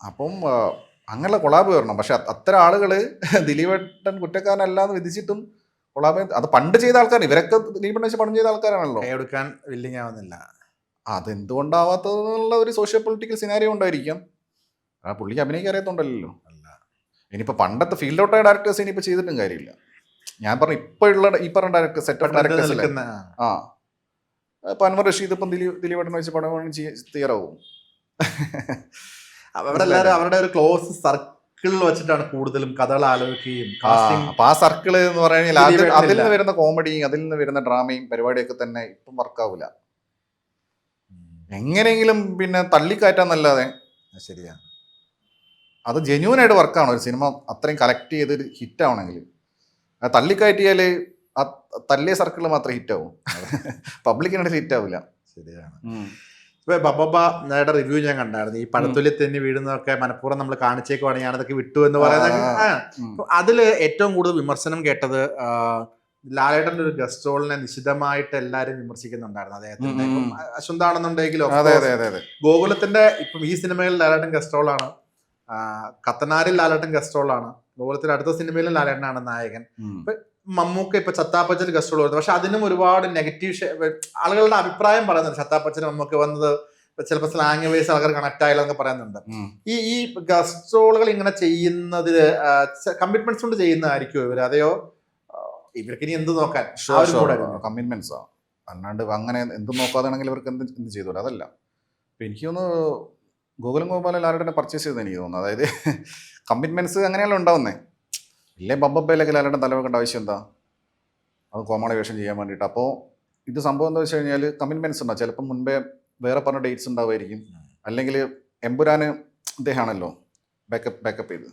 അപ്പം അങ്ങനെയുള്ള കൊളാബ് വരണം. പക്ഷെ അത്തരം ആളുകൾ ദിലീപേട്ടൻ കുറ്റക്കാരനല്ലാന്ന് വിധിച്ചിട്ടും കൊളാബ് അത് പണ്ട് ചെയ്ത ആൾക്കാരാണ്. ഇവരൊക്കെ ദിലീപേട്ടൻ വെച്ച് പണ്ട് ചെയ്ത ആൾക്കാരാണല്ലോ. കൈയെടുക്കാൻ വില്ലിങ് ആവുന്നില്ല. അതെന്തുകൊണ്ടാവാത്തതെന്നുള്ള ഒരു സോഷ്യോ പൊളിറ്റിക്കൽ സിനാരിയോ ഉണ്ടായിരിക്കാം. പുള്ളിക്ക് അഭിനയിക്കാൻ അറിയത്തുണ്ടല്ലോ. അല്ല ഇനിയിപ്പോൾ പണ്ടത്തെ ഫീൽഡ് ഔട്ടായ ഡയറക്ടേഴ്സ് ഇനിയിപ്പോൾ ചെയ്തിട്ടും കാര്യമില്ല. ഞാൻ പറഞ്ഞു ഇപ്പോഴുള്ള ഈ പറഞ്ഞ ഡയറക്ടർ സെറ്റ് ഓഫ് ഡയറക്ടേഴ്സ് അല്ലേ. ഇപ്പൊ അൻവർ റഷീദ് ഇപ്പം ദിലീപേട്ടൻ വെച്ച് പടം തയ്യാറാവും. അവിടെ എല്ലാവരും അവരുടെ ഒരു ക്ലോസ് സർക്കിളിൽ വെച്ചിട്ടാണ് കൂടുതലും കഥകൾ ആലോചിക്കുകയും. അപ്പൊ ആ സർക്കിള് എന്ന് പറഞ്ഞാൽ അതിൽ നിന്ന് വരുന്ന കോമഡിയും അതിൽ നിന്ന് വരുന്ന ഡ്രാമയും പരിപാടിയൊക്കെ തന്നെ ഇപ്പം വർക്കാവൂല. എങ്ങനെയെങ്കിലും പിന്നെ തള്ളിക്കയറ്റാന്നല്ലാതെ. ശരിയാണ്. അത് ജെന്യൂനായിട്ട് വർക്കാണ് ഒരു സിനിമ അത്രയും കളക്ട് ചെയ്ത് ഹിറ്റ് ആവണമെങ്കിൽ. തള്ളിക്കയറ്റിയാൽ ആ തല്ലിയ സർക്കിൾ മാത്രമേ ഹിറ്റ് ആവും, പബ്ലിക്കിനായിട്ട് ഹിറ്റ് ആവില്ല. ശരിയാണ്. ഇപ്പൊ ബബ്ബയുടെ റിവ്യൂ ഞാൻ കണ്ടായിരുന്നു. ഈ പഴത്തൊലി തന്നെ വീഴുന്നതൊക്കെ മനഃപൂർവ്വം നമ്മൾ കാണിച്ചേക്കുവാണ്, ഞാനതൊക്കെ വിട്ടു എന്ന് പറയുന്നത്. അതില് ഏറ്റവും കൂടുതൽ വിമർശനം കേട്ടത് ലാലേട്ടൻ്റെ ഒരു ഗസ്റ്റ് റോളിനെ നിശിതമായിട്ട് എല്ലാരും വിമർശിക്കുന്നുണ്ടായിരുന്നു. അദ്ദേഹത്തിന്റെ അശ്വന്താണെന്നുണ്ടെങ്കിലും ഗോകുലത്തിന്റെ ഇപ്പം ഈ സിനിമയിൽ ലാലേട്ടൻ ഗസ്റ്റ് റോളാണ്, കത്തനാരിൽ ലാലേട്ടൻ ഗസ്റ്റ് റോളാണ്, ഗോകുലത്തിന്റെ അടുത്ത സിനിമയിലും ലാലേട്ടനാണ് നായകൻ. ഇപ്പൊ മമ്മൂക്ക ഇപ്പൊ ചത്താപ്പച്ചൽ ഗസ്റ്റ് റോൾ വരുന്നത്. പക്ഷെ അതിനും ഒരുപാട് നെഗറ്റീവ് ആളുകളുടെ അഭിപ്രായം പറയുന്നുണ്ട്. ചത്താപ്പച്ചന് മമ്മൂക്ക വന്നത് ചിലപ്പോൾ സ്ലാങ് വൈസ് ആൾക്കാർ കണക്ട് ആയില്ലെന്നൊക്കെ പറയുന്നുണ്ട്. ഈ ഗസ്റ്റ് റോളുകൾ ഇങ്ങനെ ചെയ്യുന്നതില് കമ്മിറ്റ്മെന്റ്സ് കൊണ്ട് ചെയ്യുന്നതായിരിക്കും ഇവര്, അതെയോ ഇവർക്ക് ഇനി എന്ത് നോക്കാൻ കമ്മിറ്റ്മെന്റ്സാ, അല്ലാണ്ട് അങ്ങനെ എന്ത് നോക്കാതാണെങ്കിൽ ഇവർക്ക് എന്ത് ചെയ്തോളൂ. അതല്ല ഇപ്പം എനിക്ക് തോന്നുന്നു ഗോകുലം ഗോപാലൻ ലാലേട്ടനെ പർച്ചേസ് ചെയ്തെന്ന് എനിക്ക് തോന്നുന്നു. അതായത് കമ്മിറ്റ്മെന്റ്സ് അങ്ങനെയല്ല ഉണ്ടാവുന്നേ. ഇല്ലേ ബബ്ബയിലൊക്കെ ലാലേട്ടൻ തലവെക്കേണ്ട ആവശ്യം എന്താ, അത് കോമഡി വേഷം ചെയ്യാൻ വേണ്ടിയിട്ട്. അപ്പോൾ ഇത് സംഭവം എന്താ വെച്ച് കഴിഞ്ഞാൽ കമ്മിറ്റ്മെന്റ്സ് ഉണ്ടാവും. ചിലപ്പം മുൻപേ വേറെ പറഞ്ഞ ഡേറ്റ്സ് ഉണ്ടാവുമായിരിക്കും, അല്ലെങ്കിൽ എമ്പുരാന് ഇദ്ദേഹമാണല്ലോ ബാക്കപ്പ് ചെയ്ത്.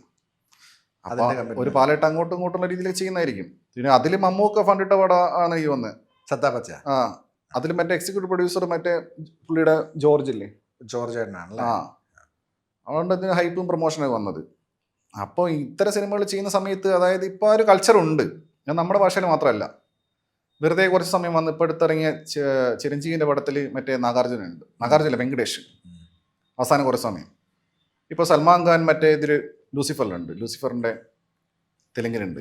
അപ്പോൾ ഒരു പാലായിട്ട് അങ്ങോട്ടും ഇങ്ങോട്ടുള്ള രീതിയിൽ ചെയ്യുന്നതായിരിക്കും. പിന്നെ അതിൽ മമ്മൂക്ക ഫണ്ടിട്ട പടമാണ് എനിക്ക് വന്നത് ചത്താപ്പച്ച. അതിൽ മറ്റേ എക്സിക്യൂട്ടീവ് പ്രൊഡ്യൂസർ മറ്റേ പുള്ളിയുടെ ജോർജ് ഇല്ലേ, ജോർജ് ഏട്ടനാണല്ലേ. അതുകൊണ്ട് ഇതിന് ഹൈപ്പും പ്രൊമോഷനൊക്കെ വന്നത്. അപ്പോൾ ഇത്തരം സിനിമകൾ ചെയ്യുന്ന സമയത്ത് അതായത് ഇപ്പോൾ ഒരു കൾച്ചറുണ്ട്. ഞാൻ നമ്മുടെ ഭാഷയിൽ മാത്രമല്ല, വെറുതെ കുറച്ച് സമയം വന്ന് ഇപ്പോൾ അടുത്തിറങ്ങിയ ചിരഞ്ജീവിൻ്റെ പടത്തിൽ മറ്റേ നാഗാർജുന വെങ്കടേഷ് അവസാനം കുറച്ച് സമയം. ഇപ്പോൾ സൽമാൻ ഖാൻ മറ്റേ ഇതിൽ ലൂസിഫറിലുണ്ട്, ലൂസിഫറിൻ്റെ തെലുങ്കിലുണ്ട്.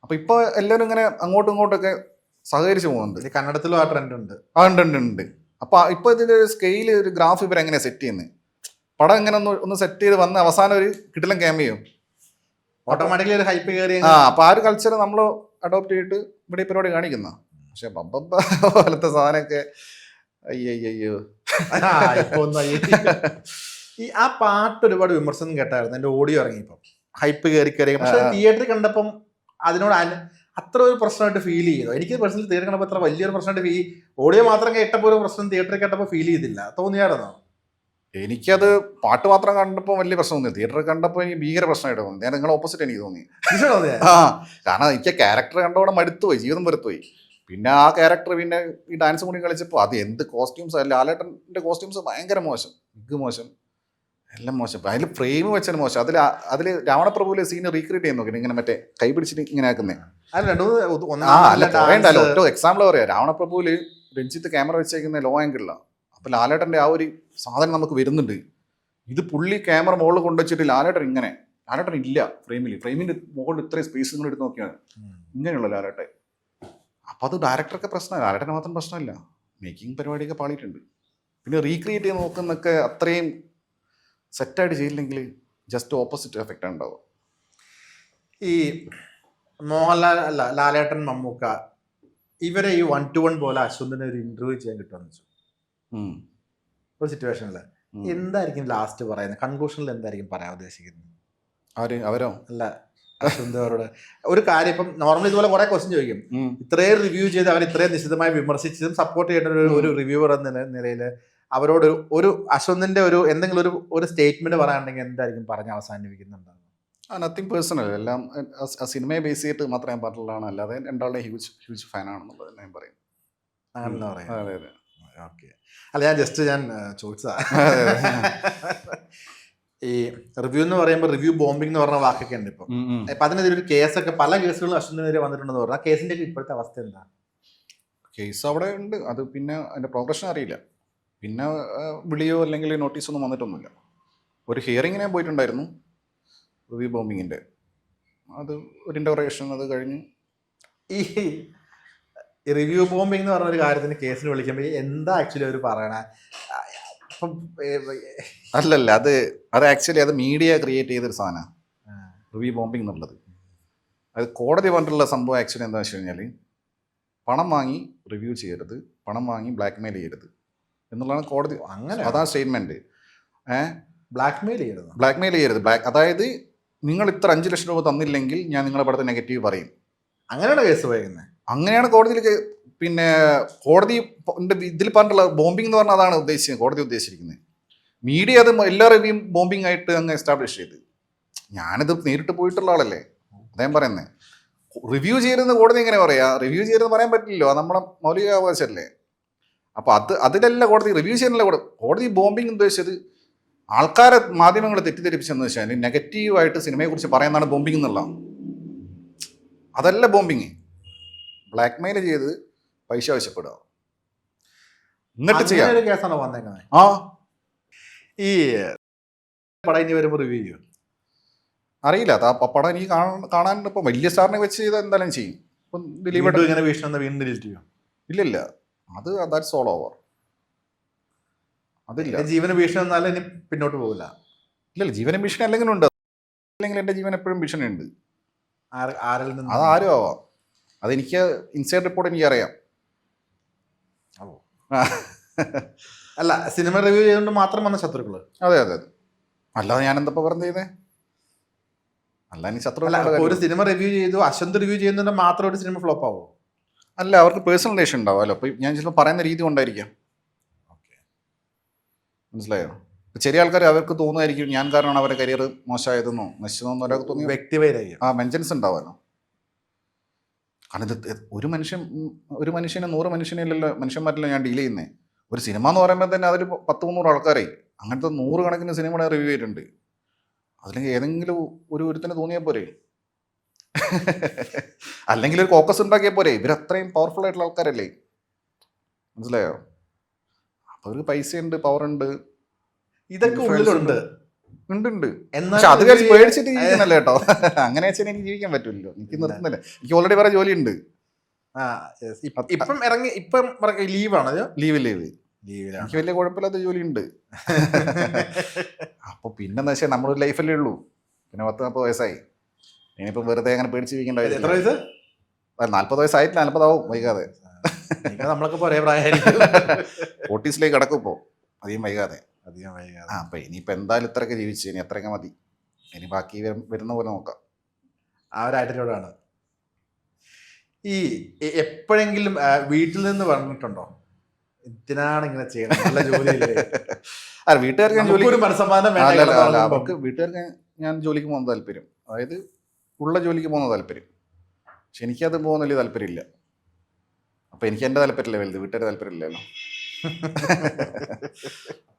അപ്പോൾ ഇപ്പോൾ എല്ലാവരും ഇങ്ങനെ അങ്ങോട്ടും ഇങ്ങോട്ടൊക്കെ സഹകരിച്ച് പോകുന്നുണ്ട്. കന്നഡത്തിലും ആ ട്രെൻഡ് ഉണ്ട്. ഉണ്ട്. അപ്പോൾ ഇപ്പോൾ ഇതിൻ്റെ ഒരു സ്കെയിൽ ഒരു ഗ്രാഫ് ഇവരെങ്ങനെയാണ് സെറ്റ് ചെയ്യുന്നത്, പടം ഇങ്ങനെ ഒന്ന് സെറ്റ് ചെയ്ത് വന്ന് അവസാനം ഒരു കിടിലൻ ക്യാമിയോ ഓട്ടോമാറ്റിക്കലി ഒരു ഹൈപ്പ് കയറി. അപ്പോൾ ആ ഒരു കൾച്ചർ നമ്മൾ അഡോപ്റ്റ് ചെയ്തിട്ട് ഇവിടെ ഈ പരിപാടി കാണിക്കുന്ന. പക്ഷെ ബബ്ബ പോലത്തെ സാധനമൊക്കെ അയ്യോ ഈ ആ പാട്ട് ഒരുപാട് വിമർശനം കേട്ടായിരുന്നു. എൻ്റെ ഓഡിയോ ഇറങ്ങിയപ്പം ഹൈപ്പ് കയറി. പക്ഷെ തിയേറ്ററിൽ കണ്ടപ്പം അതിനോട് അത്ര ഒരു പ്രശ്നമായിട്ട് ഫീൽ ചെയ്തു. എനിക്ക് പേഴ്സണലി തിയേറ്റർ കണ്ടപ്പോൾ അത്ര വലിയൊരു പ്രശ്നമായിട്ട് ഓഡിയോ മാത്രം കേട്ടപ്പോൾ ഒരു പ്രശ്നം തിയേറ്ററിൽ കേട്ടപ്പോൾ ഫീൽ ചെയ്തില്ല. തോന്നിയായിരുന്നോ? എനിക്കത് പാട്ട് മാത്രം കണ്ടപ്പോൾ വലിയ പ്രശ്നം തോന്നി. തിയേറ്ററിൽ കണ്ടപ്പോൾ എനിക്ക് ഭീകര പ്രശ്നമായിട്ട് തോന്നി. ഞാൻ നിങ്ങളെ ഓപ്പോസിറ്റ് എനിക്ക് തോന്നി. കാരണം എനിക്ക് ക്യാരക്ടർ കണ്ടവിടെ മടുത്തുപോയി, ജീവിതം വെറുത്തുപോയി. പിന്നെ ആ ക്യാരക്ടർ പിന്നെ ഈ ഡാൻസ് കൂടി കളിച്ചപ്പോൾ അത് എന്ത് കോസ്റ്റ്യൂംസ്, ലാലേട്ടൻ്റെ കോസ്റ്റ്യൂംസ് ഭയങ്കര മോശം, മോശം, എല്ലാം മോശം. അതിൽ ഫ്രെയിം വെച്ചാൽ മോശം. അതിൽ രാവണപ്രഭുവിലെ സീൻ റീക്രിയേറ്റ് ചെയ്യാൻ നോക്കി, ഇങ്ങനെ മറ്റേ കൈ പിടിച്ചിട്ട് ഇങ്ങനെ ആക്കുന്നേ. ഒറ്റ എക്സാമ്പിൾ പറയാം, രാവണപ്രഭുവിൽ രഞ്ജിത്ത് ക്യാമറ വെച്ചേക്കുന്ന ലോ ആംഗിളിലാണ്. അപ്പോൾ ലാലേട്ടൻ്റെ ആ ഒരു സാധനം നമുക്ക് വരുന്നുണ്ട്. ഇത് പുള്ളി ക്യാമറ മുകളിൽ കൊണ്ടുവച്ചിട്ട് ലാലേട്ടൻ ഇല്ല ഫ്രെയിമിൻ്റെ മുകളിൽ ഇത്രയും സ്പേസ് നിങ്ങൾ എടുത്ത് നോക്കിയാണ് ഇങ്ങനെയുള്ള ലാലേട്ടൻ. അപ്പോൾ അത് ഡയറക്ടർക്ക് പ്രശ്നമല്ല, ലാലേട്ടന് മാത്രം പ്രശ്നമല്ല, മേക്കിംഗ് പരിപാടിയൊക്കെ പാളിയിട്ടുണ്ട്. പിന്നെ റീക്രിയേറ്റ് ചെയ്ത് നോക്കുന്നൊക്കെ അത്രയും സെറ്റായിട്ട് ചെയ്യില്ലെങ്കിൽ ജസ്റ്റ് ഓപ്പോസിറ്റ് എഫക്റ്റ് ഉണ്ടാവും. ഈ മോഹൻലാൽ അല്ല ലാലേട്ടൻ മമ്മൂക്ക ഇവരെ ഈ 1-to-1 പോലെ അശ്വന്തിനെ ഒരു ഇന്റർവ്യൂ ചെയ്യാൻ കിട്ടുമെന്ന് വെച്ചു ഒരു സിറ്റുവേഷനിൽ എന്തായിരിക്കും ലാസ്റ്റ് പറയുന്നത്, കൺക്ലൂഷനിൽ എന്തായിരിക്കും പറയാൻ ഉദ്ദേശിക്കുന്നത്? അവരോ അല്ല അശ്വന്തോരോട് ഒരു കാര്യം. ഇപ്പം നോർമലി ഇതുപോലെ കുറെ ക്വസ്റ്റ്യൻ ചോദിക്കും, ഇത്രയും റിവ്യൂ ചെയ്ത് അവർ ഇത്രയും നിശിതമായി വിമർശിച്ചതും സപ്പോർട്ട് ചെയ്യേണ്ട ഒരു റിവ്യൂവർ എന്ന നിലയിൽ അവരോട് ഒരു അശ്വന്തിന്റെ എന്തെങ്കിലും ഒരു സ്റ്റേറ്റ്മെന്റ് പറയാനുണ്ടെങ്കിൽ എന്തായിരിക്കും പറഞ്ഞ് അവസാനിപ്പിക്കുന്നുണ്ടാവും? നത്തിങ് പേഴ്സണൽ, എല്ലാം സിനിമയെ ബേസ് ചെയ്തിട്ട് മാത്രമേ ഞാൻ പറഞ്ഞുള്ളതാണ്, അല്ലാതെ രണ്ടാളുടെ ഹ്യൂജ് ഫാനാണെന്നുള്ളത് ഞാൻ പറയും. അങ്ങനെ പറയാം. അതെ അതെ ഓക്കെ. അല്ല ഞാൻ ചോദിച്ചതാ. ഈ റിവ്യൂ എന്ന് പറയുമ്പോൾ റിവ്യൂ ബോംബിംഗ് എന്ന് പറഞ്ഞ വാക്കൊക്കെ ഉണ്ട് ഇപ്പം. അപ്പൊ അതിനെതിരെ ഒരു കേസൊക്കെ പല കേസുകളും അശ്വന്തിനെതിരെ വന്നിട്ടുണ്ടെന്ന് പറഞ്ഞാൽ ആ കേസിന്റെ ഇപ്പോഴത്തെ അവസ്ഥ എന്താ? കേസ് അവിടെ ഉണ്ട്, അത് പിന്നെ അതിന്റെ പ്രോഗ്രഷൻ അറിയില്ല. പിന്നെ വിളിയോ അല്ലെങ്കിൽ നോട്ടീസോ ഒന്നും വന്നിട്ടൊന്നുമില്ല. ഒരു ഹിയറിങ്ങിന് പോയിട്ടുണ്ടായിരുന്നു റിവ്യൂ ബോംബിങ്ങിൻ്റെ. അത് ഒരു ഇൻ്റർവേഷൻ അത് കഴിഞ്ഞ് ഈ റിവ്യൂ ബോംബിംഗ് എന്ന് പറഞ്ഞ ഒരു കാര്യത്തിന് കേസിന് വിളിക്കുമ്പോൾ എന്താ ആക്ച്വലി അവർ പറയണേ? ഇപ്പം അല്ലല്ല, അത് ആക്ച്വലി അത് മീഡിയ ക്രിയേറ്റ് ചെയ്തൊരു സാധനമാണ് റിവ്യൂ ബോംബിംഗ് എന്നുള്ളത്. അത് കോടതി പറഞ്ഞിട്ടുള്ള സംഭവം ആക്ച്വലി എന്താ വെച്ച് കഴിഞ്ഞാൽ പണം വാങ്ങി റിവ്യൂ ചെയ്യരുത്, പണം വാങ്ങി ബ്ലാക്ക് മെയിൽ ചെയ്യരുത് എന്നുള്ളതാണ് കോടതി. അങ്ങനെ അതാണ് സ്റ്റേറ്റ്മെൻറ്റ്. ബ്ലാക്ക് മെയിൽ ചെയ്യരുത്, ബ്ലാക്ക് മെയിൽ ചെയ്യരുത്. അതായത് നിങ്ങൾ ഇത്ര 5 ലക്ഷം രൂപ തന്നില്ലെങ്കിൽ ഞാൻ നിങ്ങളെ പടത്തെ നെഗറ്റീവ് പറയും. അങ്ങനെയാണ് കേസ് പോയിരുന്നത്. അങ്ങനെയാണ് കോടതിയിൽ പിന്നെ കോടതി ഇതിൽ പറഞ്ഞിട്ടുള്ള ബോംബിംഗ് എന്ന് പറഞ്ഞാൽ അതാണ് ഉദ്ദേശിച്ചത്, കോടതി ഉദ്ദേശിച്ചിരിക്കുന്നത്. മീഡിയ അത് എല്ലാ റിവ്യൂ ബോംബിംഗ് ആയിട്ട് അങ്ങ് എസ്റ്റാബ്ലിഷ് ചെയ്ത്. ഞാനിത് നേരിട്ട് പോയിട്ടുള്ള ആളല്ലേ, അദ്ദേഹം പറയുന്നത്. റിവ്യൂ ചെയ്യരുതെന്ന് കോടതി എങ്ങനെ പറയാ? റിവ്യൂ ചെയ്യരുതെന്ന് പറയാൻ പറ്റില്ലല്ലോ, അത് നമ്മളെ മൗലിക അവകാശമല്ലേ. അപ്പോൾ അതിലല്ല കോടതി റിവ്യൂ ചെയ്യാനല്ല കോടതി ബോംബിംഗ് ഉദ്ദേശിച്ചത് ആൾക്കാരെ മാധ്യമങ്ങൾ തെറ്റിദ്ധരിപ്പിച്ചെന്ന് വെച്ചാൽ നെഗറ്റീവായിട്ട് സിനിമയെക്കുറിച്ച് പറയുന്നതാണ് ബോംബിംഗ് എന്നുള്ള. അതല്ല ബോംബിങ്. ബ്ലാക്ക് മെയിൽ ചെയ്ത് പൈസ ആവശ്യപ്പെടുക, എന്നിട്ട് ചെയ്യാം. ഒരു കേസാണോ വന്നേക്കുന്നത്? ആ ഈ പടം ഇനി വരുമ്പോൾ റിവ്യൂ ചെയ്യും അറിയില്ല. അത് ആ പടം എനിക്ക് കാണാൻ ഇപ്പം വലിയ സ്റ്റാറിനെ വെച്ച് ചെയ്താൽ എന്തായാലും ചെയ്യും. ഇപ്പം ദിലീപ് ഇങ്ങനെ വീക്ഷണം വീണ്ടും ഡിലീറ്റ് ചെയ്യും? ഇല്ലില്ല, ദാറ്റ്സ് ഓൾ ഓവർ. അതില്ല, ജീവന് ഭീഷണി എന്നാലും ഇനി പിന്നോട്ട് പോകില്ല. ഇല്ലല്ല, ജീവന ഭീഷണി അല്ലെങ്കിലും ഉണ്ട്. അല്ലെങ്കിൽ എൻ്റെ ജീവൻ എപ്പോഴും ഭീഷണി ഉണ്ട്. ആരിൽ നിന്ന്? അതാരും ആവാം. അതെനിക്ക് ഇൻസൈഡ് റിപ്പോർട്ട് എനിക്കറിയാം. അല്ല, സിനിമ റിവ്യൂ ചെയ്തുകൊണ്ട് മാത്രം വന്ന ശത്രുക്കള്? അതെ അതെ അതെ, അല്ലാതെ ഞാൻ എന്താ പറഞ്ഞത് ചെയ്തേ? അല്ല ഇനി ശത്രു ഒരു സിനിമ റിവ്യൂ ചെയ്തു, അശ്വന്ത് റിവ്യൂ ചെയ്യുന്നതുകൊണ്ട് മാത്രം ഒരു സിനിമ ഫ്ലോപ്പ് ആവുമോ? അല്ല, അവർക്ക് പേഴ്സണൽ റിലേഷൻ ഉണ്ടാവുമല്ലോ. അപ്പോൾ ഞാൻ ചിലപ്പോൾ പറയുന്ന രീതി കൊണ്ടായിരിക്കാം. മനസ്സിലായോ? ചെറിയ ആൾക്കാർ അവർക്ക് തോന്നുമായിരിക്കും ഞാൻ കാരണമാണ് അവരുടെ കരിയർ മോശമായതെന്നോ നശിച്ചതെന്നോ ഒരാൾക്ക് തോന്നി വ്യക്തിപരമായി ആ വെഞ്ചൻസ് ഉണ്ടാവാനോ. കാരണം ഇത് ഒരു മനുഷ്യനെ 100 മനുഷ്യന്മാരല്ലോ ഞാൻ ഡീൽ ചെയ്യുന്നത്. ഒരു സിനിമ എന്ന് പറയുമ്പോൾ തന്നെ അതിൽ 10-300 ആൾക്കാരായി. അങ്ങനത്തെ 100 കണക്കിന് സിനിമയുടെ റിവ്യൂ ചെയ്തിട്ടുണ്ട്. അതിലെങ്കിൽ ഏതെങ്കിലും ഒരുത്തിന് തോന്നിയാൽ പോരെ? അല്ലെങ്കിൽ ഒരു കോക്കസ് ഉണ്ടാക്കിയാൽ പോരെ? ഇവരത്രയും പവർഫുൾ ആയിട്ടുള്ള ആൾക്കാരല്ലേ. മനസ്സിലായോ? അപ്പോൾ അവർക്ക് പൈസയുണ്ട്, പവറുണ്ട്, ഇതൊക്കെ ഉള്ളിലുണ്ട്. ഉണ്ട്. പക്ഷെ അത് കഴിച്ച് പേടിച്ചിട്ട് ജീവിക്കുന്നല്ലേ കേട്ടോ. അങ്ങനെ വെച്ചാൽ എനിക്ക് ജീവിക്കാൻ പറ്റില്ലല്ലോ, എനിക്ക് നിർത്തുന്നില്ല. എനിക്ക് ഓൾറെഡി വേറെ ജോലിയുണ്ട്. ഇപ്പം ലീവാണ്. എനിക്ക് വലിയ കുഴപ്പമില്ലാത്ത ജോലിയുണ്ട്. അപ്പോൾ പിന്നെന്ന് വെച്ചാൽ നമ്മുടെ ലൈഫല്ലേ ഉള്ളൂ. പിന്നെ 10-40 വയസ്സായി. ഇനിയിപ്പോൾ വെറുതെ അങ്ങനെ പേടിച്ച് ജീവിക്കേണ്ട. എത്ര വയസ്സ്? 40 വയസ്സായിട്ടില്ല, 40 ആവും വൈകാതെ. നമ്മളൊക്കെ ഒരേ പ്രായമായിരിക്കും. 40s കിടക്കും ഇപ്പോൾ അധികം വൈകാതെ. ആ അപ്പം ഇനിയിപ്പോൾ എന്തായാലും ഇത്രയൊക്കെ ജീവിച്ചു, ഇനി അത്രയൊക്കെ മതി. ഇനി ബാക്കി വരുന്ന പോലെ നോക്കാം. ആ ഒരു ആറ്റിറ്റ്യൂഡാണ്. ഈ എപ്പോഴെങ്കിലും വീട്ടിൽ നിന്ന് പറഞ്ഞിട്ടുണ്ടോ ഇതിനാണ് ഇങ്ങനെ ചെയ്യണം, നല്ല ജോലിയില്ലേ? അല്ല, വീട്ടുകാർക്ക് ഞാൻ ജോലി അവർക്ക് വീട്ടുകാർക്ക് ഞാൻ ജോലിക്ക് പോകുന്ന താല്പര്യം, അതായത് ഉള്ള ജോലിക്ക് പോകുന്ന താല്പര്യം. പക്ഷെ എനിക്കത് പോകുന്ന വലിയ താല്പര്യമില്ല. അപ്പം എനിക്ക് എൻ്റെ താല്പര്യമില്ല വലുത്, വീട്ടുകാരുടെ താല്പര്യമില്ലല്ലോ.